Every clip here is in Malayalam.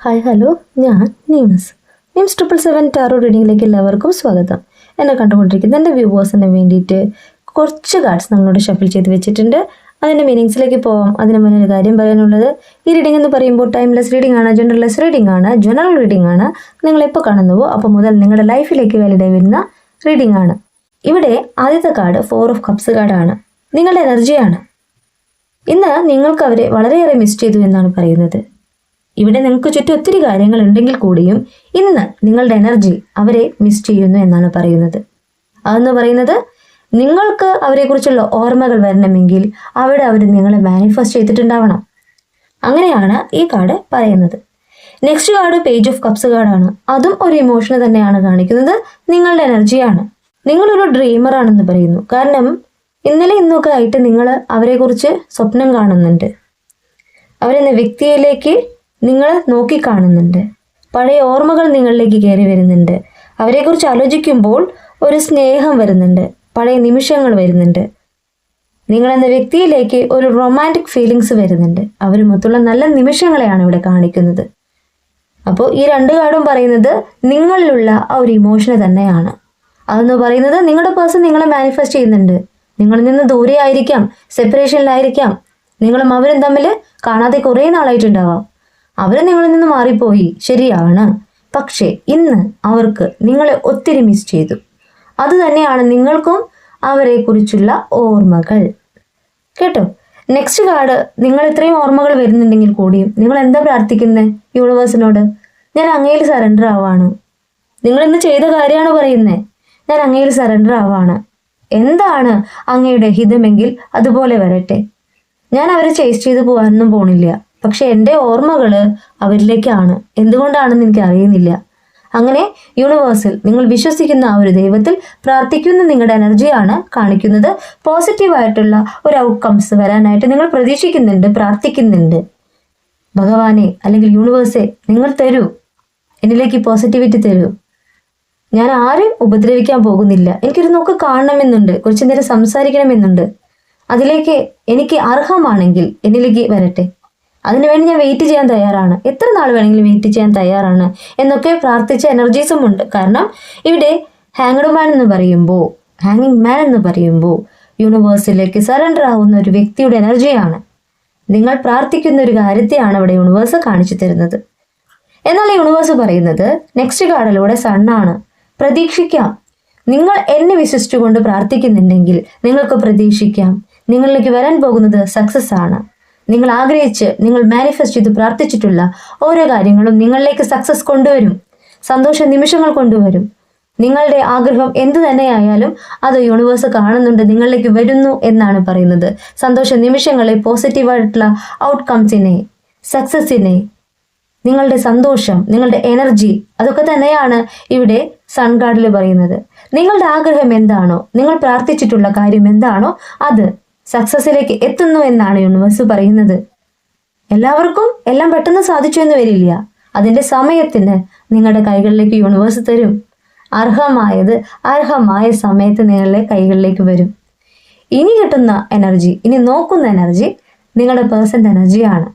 ഹായ് ഹലോ, ഞാൻ നീംസ് 777 ടാറോ റീഡിങ്ങിലേക്ക് എല്ലാവർക്കും സ്വാഗതം. എന്നെ കണ്ടുകൊണ്ടിരിക്കുന്ന എൻ്റെ വ്യൂവേഴ്സിന് വേണ്ടിയിട്ട് കുറച്ച് കാർഡ്സ് നമ്മളോട് ഷഫിൾ ചെയ്ത് വെച്ചിട്ടുണ്ട്. അതിൻ്റെ മീനിങ്സിലേക്ക് പോവാം. അതിന് മുന്നേ ഒരു കാര്യം പറയാനുള്ളത്, ഈ റീഡിംഗ് എന്ന് പറയുമ്പോൾ ടൈംലെസ് റീഡിംഗ് ആണ്, ജെൻഡർലെസ് റീഡിംഗ് ആണ്, ജനറൽ റീഡിംഗ് ആണ്. നിങ്ങൾ എപ്പോൾ കാണുന്നുവോ അപ്പോൾ മുതൽ നിങ്ങളുടെ ലൈഫിലേക്ക് വാലിഡായി വരുന്ന റീഡിംഗ് ആണ്. ഇവിടെ ആദ്യത്തെ കാർഡ് 4 ഓഫ് കപ്സ് കാർഡാണ്. നിങ്ങളുടെ എനർജിയാണ്. ഇന്ന് നിങ്ങൾക്ക് അവരെ വളരെയേറെ മിസ് ചെയ്തു എന്നാണ് പറയുന്നത്. ഇവിടെ നിങ്ങൾക്ക് ചുറ്റും ഒത്തിരി കാര്യങ്ങൾ ഉണ്ടെങ്കിൽ കൂടിയും ഇന്ന് നിങ്ങളുടെ എനർജി അവരെ മിസ് ചെയ്യുന്നു എന്നാണ് പറയുന്നത്. അതെന്ന് പറയുന്നത്, നിങ്ങൾക്ക് അവരെക്കുറിച്ചുള്ള ഓർമ്മകൾ വരണമെങ്കിൽ അവിടെ അവർ നിങ്ങളെ മാനിഫെസ്റ്റ് ചെയ്തിട്ടുണ്ടാവണം. അങ്ങനെയാണ് ഈ കാർഡ് പറയുന്നത്. Next card page of cups കാർഡാണ്. അതും ഒരു ഇമോഷൻ തന്നെയാണ് കാണിക്കുന്നത്. നിങ്ങളുടെ എനർജിയാണ്. നിങ്ങളൊരു ഡ്രീമറാണെന്ന് പറയുന്നു. കാരണം ഇന്നലെ ഇന്നൊക്കെ ആയിട്ട് നിങ്ങൾ അവരെക്കുറിച്ച് സ്വപ്നം കാണുന്നുണ്ട്. അവരെന്ന വ്യക്തിയിലേക്ക് നിങ്ങൾ നോക്കിക്കാണുന്നുണ്ട്. പഴയ ഓർമ്മകൾ നിങ്ങളിലേക്ക് കയറി വരുന്നുണ്ട്. അവരെക്കുറിച്ച് ആലോചിക്കുമ്പോൾ ഒരു സ്നേഹം വരുന്നുണ്ട്, പഴയ നിമിഷങ്ങൾ വരുന്നുണ്ട്. നിങ്ങളെന്ന വ്യക്തിയിലേക്ക് ഒരു റൊമാൻറ്റിക് ഫീലിങ്സ് വരുന്നുണ്ട്. അവരുമൊത്തുള്ള നല്ല നിമിഷങ്ങളെയാണ് ഇവിടെ കാണിക്കുന്നത്. അപ്പോൾ ഈ രണ്ട് കാർഡും പറയുന്നത് നിങ്ങളിലുള്ള ആ ഒരു ഇമോഷന് തന്നെയാണ്. അതെന്ന് പറയുന്നത്, നിങ്ങളുടെ പേഴ്സൺ നിങ്ങളെ മാനിഫെസ്റ്റ് ചെയ്യുന്നുണ്ട്. നിങ്ങളിൽ നിന്ന് ദൂരെ ആയിരിക്കാം, സെപ്പറേഷനിലായിരിക്കാം. നിങ്ങളും അവരും തമ്മിൽ കാണാതെ കുറേ നാളായിട്ടുണ്ടാവാം. അവർ നിങ്ങളിൽ നിന്ന് മാറിപ്പോയി, ശരിയാണ്. പക്ഷേ ഇന്ന് അവർക്ക് നിങ്ങളെ ഒത്തിരി മിസ് ചെയ്തു. അത് തന്നെയാണ് നിങ്ങൾക്കും അവരെക്കുറിച്ചുള്ള ഓർമ്മകൾ. കേട്ടോ? നെക്സ്റ്റ് കാർഡ്, നിങ്ങൾ ഇത്രയും ഓർമ്മകൾ വരുന്നുണ്ടെങ്കിൽ കൂടിയും നിങ്ങൾ എന്താ പ്രാർത്ഥിക്കുന്നത് യൂണിവേഴ്സിനോട്? ഞാൻ അങ്ങയിൽ സറണ്ടർ ആവാണ്. നിങ്ങൾ ഇന്ന് ചെയ്ത കാര്യമാണ് പറയുന്നത്. ഞാൻ അങ്ങയിൽ സറണ്ടർ ആവാണ്. എന്താണ് അങ്ങയുടെ ഹിതമെങ്കിൽ അതുപോലെ വരട്ടെ. ഞാൻ അവരെ ചേസ് ചെയ്ത് പോകാനൊന്നും പോണില്ല. പക്ഷെ എൻ്റെ ഓർമ്മകൾ അവരിലേക്കാണ്. എന്തുകൊണ്ടാണെന്ന് എനിക്ക് അറിയുന്നില്ല. അങ്ങനെ യൂണിവേഴ്സിൽ നിങ്ങൾ വിശ്വസിക്കുന്ന ആ ഒരു ദൈവത്തിൽ പ്രാർത്ഥിക്കുന്ന നിങ്ങളുടെ എനർജിയാണ് കാണിക്കുന്നത്. പോസിറ്റീവായിട്ടുള്ള ഒരു ഔട്ട്കംസ് വരാനായിട്ട് നിങ്ങൾ പ്രതീക്ഷിക്കുന്നുണ്ട്, പ്രാർത്ഥിക്കുന്നുണ്ട്. ഭഗവാനെ അല്ലെങ്കിൽ യൂണിവേഴ്സെ, നിങ്ങൾ തരൂ, എന്നിലേക്ക് പോസിറ്റിവിറ്റി തരൂ. ഞാൻ ആരും ഉപദ്രവിക്കാൻ പോകുന്നില്ല. എനിക്കൊരു നോക്ക് കാണണമെന്നുണ്ട്, കുറച്ചു നേരം സംസാരിക്കണമെന്നുണ്ട്. അതിലേക്ക് എനിക്ക് അർഹമാണെങ്കിൽ എന്നിലേക്ക് വരട്ടെ. അതിനുവേണ്ടി ഞാൻ വെയിറ്റ് ചെയ്യാൻ തയ്യാറാണ്. എത്ര നാൾ വേണമെങ്കിലും വെയിറ്റ് ചെയ്യാൻ തയ്യാറാണ് എന്നൊക്കെ പ്രാർത്ഥിച്ച എനർജീസും ഉണ്ട്. കാരണം ഇവിടെ ഹാങ്ഡ് മാൻ എന്ന് പറയുമ്പോൾ, ഹാങ്ങിങ് മാൻ എന്ന് പറയുമ്പോൾ യൂണിവേഴ്സിലേക്ക് സറണ്ടർ ആവുന്ന ഒരു വ്യക്തിയുടെ എനർജിയാണ്. നിങ്ങൾ പ്രാർത്ഥിക്കുന്ന ഒരു കാര്യത്തെയാണ് ഇവിടെ യൂണിവേഴ്സ് കാണിച്ചു തരുന്നത്. എന്നാൽ യൂണിവേഴ്സ് പറയുന്നത് നെക്സ്റ്റ് കാർഡിലൂടെ സണ്ണാണ്. പ്രതീക്ഷിക്കാം. നിങ്ങൾ എന്നെ വിശ്വസിച്ചുകൊണ്ട് പ്രാർത്ഥിക്കുന്നുണ്ടെങ്കിൽ നിങ്ങൾക്ക് പ്രതീക്ഷിക്കാം. നിങ്ങളിലേക്ക് വരാൻ പോകുന്നത് സക്സസ് ആണ്. നിങ്ങൾ ആഗ്രഹിച്ച്, നിങ്ങൾ മാനിഫെസ്റ്റ് ചെയ്ത് പ്രാർത്ഥിച്ചിട്ടുള്ള ഓരോ കാര്യങ്ങളും നിങ്ങളിലേക്ക് സക്സസ് കൊണ്ടുവരും. സന്തോഷ നിമിഷങ്ങൾ കൊണ്ടുവരും. നിങ്ങളുടെ ആഗ്രഹം എന്തു തന്നെയായാലും അത് യൂണിവേഴ്സ് കാണുന്നുണ്ട്, നിങ്ങളിലേക്ക് വരുന്നു എന്നാണ് പറയുന്നത്. സന്തോഷ നിമിഷങ്ങളെ, പോസിറ്റീവായിട്ടുള്ള ഔട്ട്കംസിനെ, സക്സസിനെ, നിങ്ങളുടെ സന്തോഷം, നിങ്ങളുടെ എനർജി, അതൊക്കെ തന്നെയാണ് ഇവിടെ സൺ കാർഡിൽ പറയുന്നത്. നിങ്ങളുടെ ആഗ്രഹം എന്താണോ, നിങ്ങൾ പ്രാർത്ഥിച്ചിട്ടുള്ള കാര്യം എന്താണോ, അത് സക്സസിലേക്ക് എത്തുന്നു എന്നാണ് യൂണിവേഴ്സ് പറയുന്നത്. എല്ലാവർക്കും എല്ലാം പെട്ടെന്ന് സാധിച്ചു എന്ന് വരില്ല. അതിൻ്റെ സമയത്തിന് നിങ്ങളുടെ കൈകളിലേക്ക് യൂണിവേഴ്സ് തരും. അർഹമായത് അർഹമായ സമയത്ത് നിങ്ങളുടെ കൈകളിലേക്ക് വരും. ഇനി കിട്ടുന്ന എനർജി, ഇനി നോക്കുന്ന എനർജി നിങ്ങളുടെ പേഴ്സൻ്റെ എനർജിയാണ്.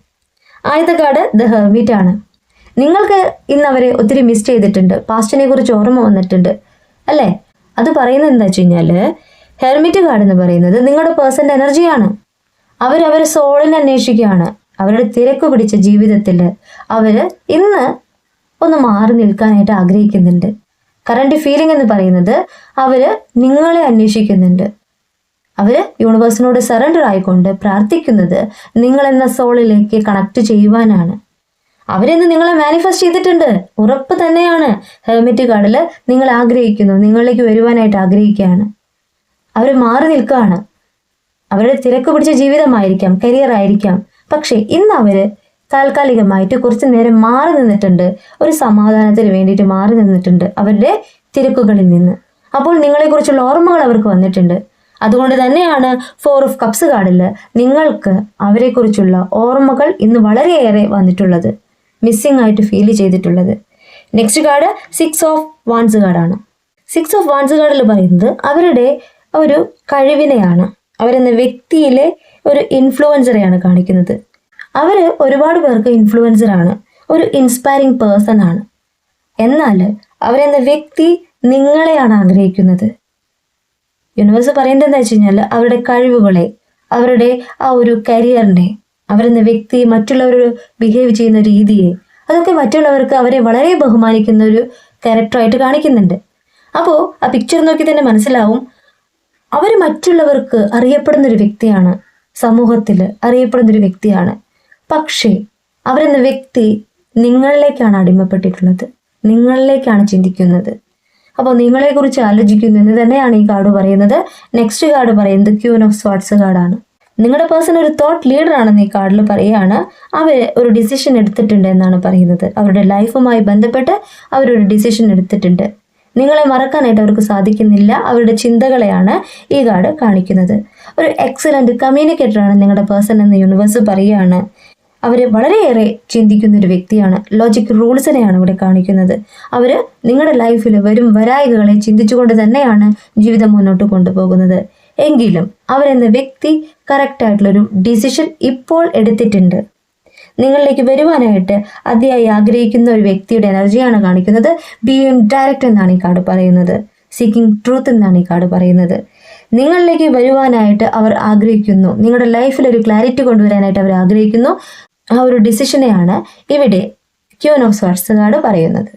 ആദ്യത്തെ കാർഡ് ദ ഹെർമിറ്റ് ആണ്. നിങ്ങൾക്ക് ഇന്ന് അവരെ ഒത്തിരി മിസ് ചെയ്തിട്ടുണ്ട്. പാസ്റ്റിനെ കുറിച്ച് ഓർമ്മ വന്നിട്ടുണ്ട് അല്ലേ? അത് പറയുന്നത് എന്താ വെച്ച് കഴിഞ്ഞാൽ, ഹെർമിറ്റ് കാർഡ് എന്ന് പറയുന്നത് നിങ്ങളുടെ പേഴ്സൻ്റെ എനർജിയാണ്. അവരവരെ സോളിനെ അന്വേഷിക്കുകയാണ്. അവരുടെ തിരക്ക് പിടിച്ച ജീവിതത്തിൽ അവർ ഇന്ന് ഒന്ന് മാറി നിൽക്കാനായിട്ട് ആഗ്രഹിക്കുന്നുണ്ട്. കറണ്ട് ഫീലിംഗ് എന്ന് പറയുന്നത് അവർ നിങ്ങളെ അന്വേഷിക്കുന്നുണ്ട്. അവർ യൂണിവേഴ്സിനോട് സറണ്ടർ ആയിക്കൊണ്ട് പ്രാർത്ഥിക്കുന്നത് നിങ്ങളെന്ന സോളിലേക്ക് കണക്ട് ചെയ്യുവാനാണ്. അവരിന്ന് നിങ്ങളെ മാനിഫെസ്റ്റ് ചെയ്തിട്ടുണ്ട്, ഉറപ്പ് തന്നെയാണ്. ഹെർമിറ്റ് കാർഡിൽ നിങ്ങൾ ആഗ്രഹിക്കുന്നു, നിങ്ങളിലേക്ക് വരുവാനായിട്ട് ആഗ്രഹിക്കുകയാണ്. അവർ മാറി നിൽക്കുകയാണ്. അവരുടെ തിരക്ക് പിടിച്ച ജീവിതമായിരിക്കാം, കരിയർ ആയിരിക്കാം. പക്ഷേ ഇന്ന് അവർ താൽക്കാലികമായിട്ട് കുറച്ച് നേരം മാറി നിന്നിട്ടുണ്ട്. ഒരു സമാധാനത്തിന് വേണ്ടിയിട്ട് മാറി നിന്നിട്ടുണ്ട് അവരുടെ തിരക്കുകളിൽ നിന്ന്. അപ്പോൾ നിങ്ങളെക്കുറിച്ചുള്ള ഓർമ്മകൾ അവർക്ക് വന്നിട്ടുണ്ട്. അതുകൊണ്ട് തന്നെയാണ് 4 ഓഫ് കപ്സ് കാർഡിൽ നിങ്ങൾക്ക് അവരെക്കുറിച്ചുള്ള ഓർമ്മകൾ ഇന്ന് വളരെയേറെ വന്നിട്ടുള്ളത്, മിസ്സിംഗ് ആയിട്ട് ഫീൽ ചെയ്തിട്ടുള്ളത്. നെക്സ്റ്റ് കാർഡ് 6 ഓഫ് വാൻസ് കാർഡാണ്. 6 ഓഫ് വാൻസ് കാർഡിൽ പറയുന്നത് അവരുടെ ഒരു കഴിവിനെയാണ്. അവരെന്ന വ്യക്തിയിലെ ഒരു ഇൻഫ്ലുവൻസറെയാണ് കാണിക്കുന്നത്. അവർ ഒരുപാട് പേർക്ക് ഇൻഫ്ലുവൻസറാണ്. ഒരു ഇൻസ്പയറിംഗ് പേഴ്സൺ ആണ്. എന്നാൽ അവരെന്ന വ്യക്തി നിങ്ങളെയാണ് ആഗ്രഹിക്കുന്നത്. യൂണിവേഴ്സ് പറയുന്നത് എന്താ വെച്ച് കഴിഞ്ഞാൽ അവരുടെ കഴിവുകളെ, അവരുടെ ആ ഒരു കരിയറിനെ, അവരെന്ന വ്യക്തി മറ്റുള്ളവർ ബിഹേവ് ചെയ്യുന്ന രീതിയെ, അതൊക്കെ മറ്റുള്ളവർക്ക് അവരെ വളരെ ബഹുമാനിക്കുന്ന ഒരു ക്യാരക്ടറായിട്ട് കാണിക്കുന്നുണ്ട്. അപ്പോൾ ആ പിക്ചർ നോക്കി തന്നെ മനസ്സിലാവും അവർ മറ്റുള്ളവർക്ക് അറിയപ്പെടുന്ന ഒരു വ്യക്തിയാണ്, സമൂഹത്തിൽ അറിയപ്പെടുന്ന ഒരു വ്യക്തിയാണ്. പക്ഷേ അവരെന്ന വ്യക്തി നിങ്ങളിലേക്കാണ് അടിമപ്പെട്ടിട്ടുള്ളത്, നിങ്ങളിലേക്കാണ് ചിന്തിക്കുന്നത്. അപ്പോൾ നിങ്ങളെക്കുറിച്ച് ആലോചിക്കുന്നു എന്ന് തന്നെയാണ് ഈ കാർഡ് പറയുന്നത്. നെക്സ്റ്റ് കാർഡ് പറയുന്നത് ക്യൂൻ ഓഫ് സ്വാർട്സ് കാർഡാണ്. നിങ്ങളുടെ പേഴ്സൺ ഒരു തോട്ട് ലീഡർ ആണെന്ന് ഈ കാർഡിൽ പറയുകയാണ്. അവർ ഒരു ഡിസിഷൻ എടുത്തിട്ടുണ്ട് എന്നാണ് പറയുന്നത്. അവരുടെ ലൈഫുമായി ബന്ധപ്പെട്ട് അവരൊരു ഡിസിഷൻ എടുത്തിട്ടുണ്ട്. നിങ്ങളെ മറക്കാനായിട്ട് അവർക്ക് സാധിക്കുന്നില്ല. അവരുടെ ചിന്തകളെയാണ് ഈ കാർഡ് കാണിക്കുന്നത്. ഒരു എക്സലന്റ് കമ്മ്യൂണിക്കേറ്ററാണ് നിങ്ങളുടെ പേഴ്സൺ എന്ന് യൂണിവേഴ്സ് പറയുകയാണ്. അവർ വളരെയേറെ ചിന്തിക്കുന്ന ഒരു വ്യക്തിയാണ്. ലോജിക് റൂൾസിനെയാണ് ഇവിടെ കാണിക്കുന്നത്. അവർ നിങ്ങളുടെ ലൈഫിൽ വരും വരായികകളെ ചിന്തിച്ചുകൊണ്ട് തന്നെയാണ് ജീവിതം മുന്നോട്ട് കൊണ്ടുപോകുന്നത്. എങ്കിലും അവരെന്ന വ്യക്തി കറക്റ്റായിട്ടുള്ളൊരു ഡിസിഷൻ ഇപ്പോൾ എടുത്തിട്ടുണ്ട്. നിങ്ങളിലേക്ക് വരുവാനായിട്ട് അതിയായി ആഗ്രഹിക്കുന്ന ഒരു വ്യക്തിയുടെ എനർജിയാണ് കാണിക്കുന്നത്. ബീയിങ് ഡയറക്റ്റ് എന്നാണ് ഈ കാർഡ് പറയുന്നത്. സീക്കിംഗ് ട്രൂത്ത് എന്നാണ് ഈ കാർഡ് പറയുന്നത്. നിങ്ങളിലേക്ക് വരുവാനായിട്ട് അവർ ആഗ്രഹിക്കുന്നു. നിങ്ങളുടെ ലൈഫിൽ ഒരു ക്ലാരിറ്റി കൊണ്ടുവരാനായിട്ട് അവർ ആഗ്രഹിക്കുന്നു. ആ ഒരു ഡിസിഷനെയാണ് ഇവിടെ ക്യൂൻ ഓഫ് സ്വാർട്സ് കാർഡ് പറയുന്നത്.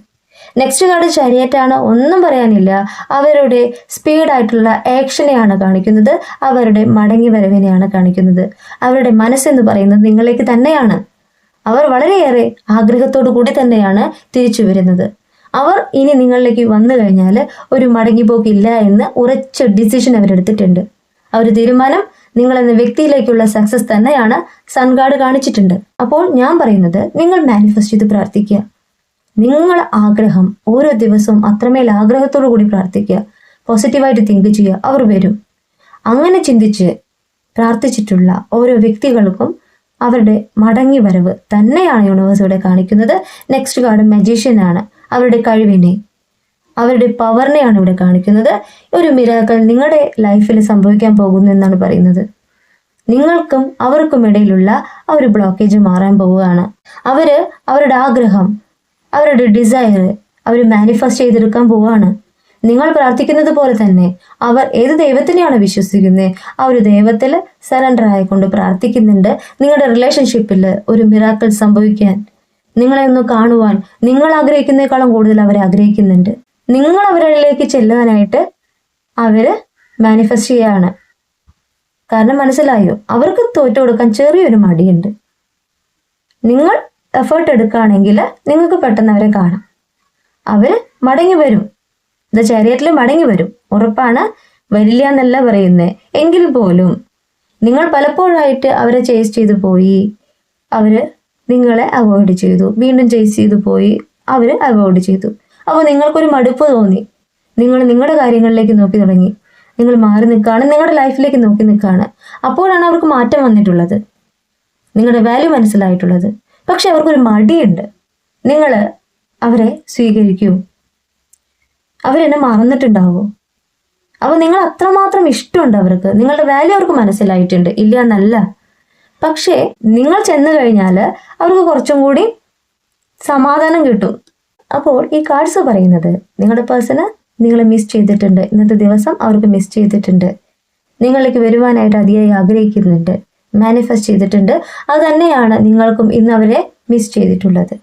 നെക്സ്റ്റ് കാർഡ് ചാരിയറ്റാണ്. ഒന്നും പറയാനില്ല. അവരുടെ സ്പീഡായിട്ടുള്ള ആക്ഷനെയാണ് കാണിക്കുന്നത്. അവരുടെ മടങ്ങി വരവിനെയാണ് കാണിക്കുന്നത്. അവരുടെ മനസ്സെന്ന് പറയുന്നത് നിങ്ങളിലേക്ക് തന്നെയാണ്. അവർ വളരെയേറെ ആഗ്രഹത്തോടു കൂടി തന്നെയാണ് തിരിച്ചു വരുന്നത്. അവർ ഇനി നിങ്ങളിലേക്ക് വന്നു കഴിഞ്ഞാൽ ഒരു മടങ്ങിപ്പോക്കില്ല എന്ന് ഉറച്ച ഡിസിഷൻ അവരെടുത്തിട്ടുണ്ട്. അവർ തീരുമാനം നിങ്ങളെന്ന വ്യക്തിയിലേക്കുള്ള സക്സസ് തന്നെയാണ് സൺ കാർഡ് കാണിച്ചിട്ടുണ്ട്. അപ്പോൾ ഞാൻ പറയുന്നത് നിങ്ങൾ മാനിഫെസ്റ്റ് ചെയ്ത് പ്രാർത്ഥിക്കുക. നിങ്ങളുടെ ആഗ്രഹം ഓരോ ദിവസവും അത്രമേൽ ആഗ്രഹത്തോടു കൂടി പ്രാർത്ഥിക്കുക. പോസിറ്റീവായിട്ട് തിങ്ക് ചെയ്യുക. അവർ വരും. അങ്ങനെ ചിന്തിച്ച് പ്രാർത്ഥിച്ചിട്ടുള്ള ഓരോ വ്യക്തികൾക്കും അവരുടെ മടങ്ങി വരവ് തന്നെയാണ് യൂണിവേഴ്സ് ഇവിടെ കാണിക്കുന്നത്. നെക്സ്റ്റ് കാർഡ് മജീഷ്യൻ ആണ്. അവരുടെ കഴിവിനെ, അവരുടെ പവറിനെയാണ് ഇവിടെ കാണിക്കുന്നത്. ഒരു മിറാക്കിൾ നിങ്ങളുടെ ലൈഫിൽ സംഭവിക്കാൻ പോകുന്നു എന്നാണ് പറയുന്നത്. നിങ്ങൾക്കും അവർക്കും ഇടയിലുള്ള ആ ഒരു ബ്ലോക്കേജ് മാറാൻ പോവുകയാണ്. അവരുടെ ആഗ്രഹം, അവരുടെ ഡിസയർ അവർ മാനിഫെസ്റ്റ് ചെയ്തെടുക്കാൻ പോവുകയാണ്. നിങ്ങൾ പ്രാർത്ഥിക്കുന്നത് പോലെ തന്നെ അവർ ഏത് ദൈവത്തിനെയാണ് വിശ്വസിക്കുന്നത് ആ ഒരു ദൈവത്തിൽ സറണ്ടർ ആയിക്കൊണ്ട് പ്രാർത്ഥിക്കുന്നുണ്ട്. നിങ്ങളുടെ റിലേഷൻഷിപ്പിൽ ഒരു മിറാക്കിൾ സംഭവിക്കാൻ, നിങ്ങളെ ഒന്ന് കാണുവാൻ നിങ്ങൾ ആഗ്രഹിക്കുന്നതിനേക്കാളും കൂടുതൽ അവർ ആഗ്രഹിക്കുന്നുണ്ട്. നിങ്ങൾ അവരിലേക്ക് ചെല്ലാനായിട്ട് അവർ മാനിഫെസ്റ്റ് ചെയ്യാണ്. കാരണം മനസ്സിലായോ, അവർക്ക് തോറ്റു കൊടുക്കാൻ ചെറിയൊരു മടിയുണ്ട്. നിങ്ങൾ എഫേർട്ട് എടുക്കുകയാണെങ്കിൽ നിങ്ങൾക്ക് പെട്ടെന്ന് അവരെ കാണാം. അവർ മടങ്ങി വരും. ദ ചാരിയറ്റിൽ മടങ്ങി വരും, ഉറപ്പാണ്. വരില്ല എന്നല്ല പറയുന്നത്. എങ്കിൽ പോലും നിങ്ങൾ പലപ്പോഴായിട്ട് അവരെ ചേസ് ചെയ്തു പോയി, അവർ നിങ്ങളെ അവോയ്ഡ് ചെയ്തു, വീണ്ടും ചേസ് ചെയ്തു പോയി, അവർ അവോയ്ഡ് ചെയ്തു. അപ്പോൾ നിങ്ങൾക്കൊരു മടുപ്പ് തോന്നി. നിങ്ങൾ നിങ്ങളുടെ കാര്യങ്ങളിലേക്ക് നോക്കി തുടങ്ങി. നിങ്ങൾ മാറി നിൽക്കുകയാണ്, നിങ്ങളുടെ ലൈഫിലേക്ക് നോക്കി നിൽക്കുകയാണ്. അപ്പോഴാണ് അവർക്ക് മാറ്റം വന്നിട്ടുള്ളത്, നിങ്ങളുടെ വാല്യൂ മനസ്സിലായിട്ടുള്ളത്. പക്ഷെ അവർക്കൊരു മടിയുണ്ട്. നിങ്ങൾ അവരെ സ്വീകരിക്കൂ. അവരെന്നെ മറന്നിട്ടുണ്ടാവോ? അപ്പോൾ നിങ്ങൾ അത്രമാത്രം ഇഷ്ടമുണ്ട് അവർക്ക്, നിങ്ങളുടെ വാല്യൂ അവർക്ക് മനസ്സിലായിട്ടുണ്ട്, ഇല്ല എന്നല്ല. പക്ഷേ നിങ്ങൾ ചെന്ന് കഴിഞ്ഞാൽ അവർക്ക് കുറച്ചും കൂടി സമാധാനം കിട്ടും. അപ്പോൾ ഈ കാർഡ്സ് പറയുന്നത് നിങ്ങളുടെ പേഴ്സണ് നിങ്ങളെ മിസ് ചെയ്തിട്ടുണ്ട്. ഇന്നത്തെ ദിവസം അവർക്ക് മിസ് ചെയ്തിട്ടുണ്ട്. നിങ്ങളിലേക്ക് വരുവാനായിട്ട് അതിയായി ആഗ്രഹിക്കുന്നുണ്ട്, മാനിഫെസ്റ്റ് ചെയ്തിട്ടുണ്ട്. അത് തന്നെയാണ് നിങ്ങൾക്കും ഇന്ന് അവരെ മിസ് ചെയ്തിട്ടുള്ളത്.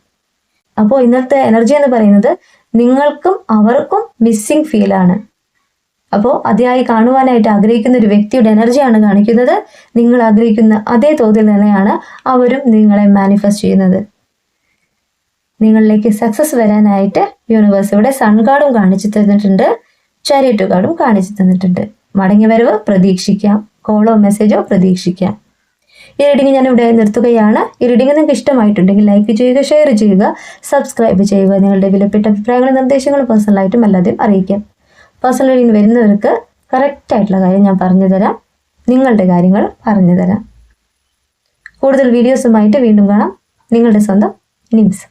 അപ്പോൾ ഇന്നത്തെ എനർജി എന്ന് പറയുന്നത് നിങ്ങൾക്കും അവർക്കും മിസ്സിങ് ഫീലാണ്. അപ്പോൾ അതിയായി കാണുവാനായിട്ട് ആഗ്രഹിക്കുന്ന ഒരു വ്യക്തിയുടെ എനർജിയാണ് കാണിക്കുന്നത്. നിങ്ങൾ ആഗ്രഹിക്കുന്ന അതേ തോതിൽ തന്നെയാണ് അവരും നിങ്ങളെ മാനിഫെസ്റ്റ് ചെയ്യുന്നത്. നിങ്ങളിലേക്ക് സക്സസ് വരാനായിട്ട് യൂണിവേഴ്സ് ഇവിടെ സൺ കാർഡും കാണിച്ചു തന്നിട്ടുണ്ട്, ചാരിയറ്റ് കാർഡും കാണിച്ചു തന്നിട്ടുണ്ട്. മടങ്ങി വരവ് പ്രതീക്ഷിക്കാം, കോളോ മെസ്സേജോ പ്രതീക്ഷിക്കാം. ഈ റീഡിംഗ് ഞാൻ ഇവിടെ നിർത്തുകയാണ്. ഈ റീഡിംഗ് നിങ്ങൾക്ക് ഇഷ്ടമായിട്ടുണ്ടെങ്കിൽ ലൈക്ക് ചെയ്യുക, ഷെയർ ചെയ്യുക, സബ്സ്ക്രൈബ് ചെയ്യുക. നിങ്ങളുടെ വിലപ്പെട്ട അഭിപ്രായങ്ങളും നിർദ്ദേശങ്ങളും പേഴ്സണലായിട്ടും അല്ലാതെയും അറിയിക്കാം. പേഴ്സണൽ റീഡിംഗ് വരുന്നവർക്ക് കറക്റ്റായിട്ടുള്ള കാര്യം ഞാൻ പറഞ്ഞു തരാം, നിങ്ങളുടെ കാര്യങ്ങൾ പറഞ്ഞു തരാം. കൂടുതൽ വീഡിയോസുമായിട്ട് വീണ്ടും കാണാം. നിങ്ങളുടെ സ്വന്തം നിംസ്.